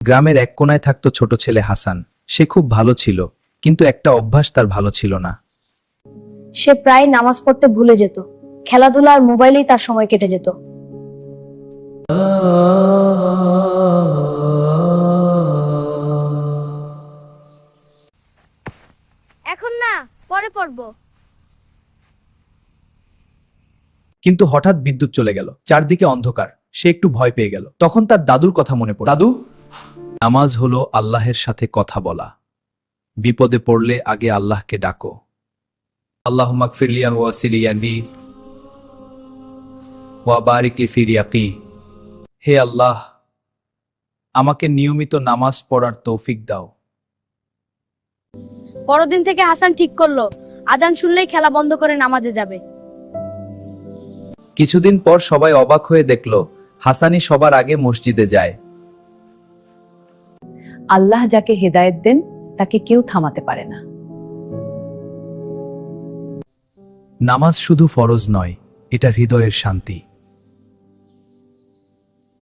গ্রামের এক কোনায় থাকতো ছোট ছেলে হাসান। সে খুব ভালো ছিল, কিন্তু একটা অভ্যাস তার ভালো ছিল না। সে প্রায় নামাজ পড়তে ভুলে যেত। খেলাধুলা আর মোবাইলেই তার সময় কেটে যেত। এখন না, পরে পড়বো। কিন্তু হঠাৎ বিদ্যুৎ চলে গেল, চারদিকে অন্ধকার। সে একটু ভয় পেয়ে গেল। তখন তার দাদুর কথা মনে পড়ল। দাদু, নামাজ হলো আল্লাহের সাথে কথা বলা। বিপদে পড়লে আগে আল্লাহকে ডাকো। আল্লাহুম্মা গফিরলি ওয়াসিলিয়ানি ওয়া বারিক লি ফি রিয়াকি। হে আল্লাহ, আমাকে নিয়মিত নামাজ পড়ার তৌফিক দাও। পরদিন থেকে হাসান ঠিক করলো, আজান শুনলেই খেলা বন্ধ করে নামাজে যাবে। কিছুদিন পর সবাই অবাক হয়ে দেখল হাসানই সবার আগে মসজিদে যায়। আল্লাহ যাকে হেদায়েত দেন তাকে কেউ থামাতে পারে না। নামাজ শুধু ফরজ নয়, এটা হৃদয়ের শান্তি।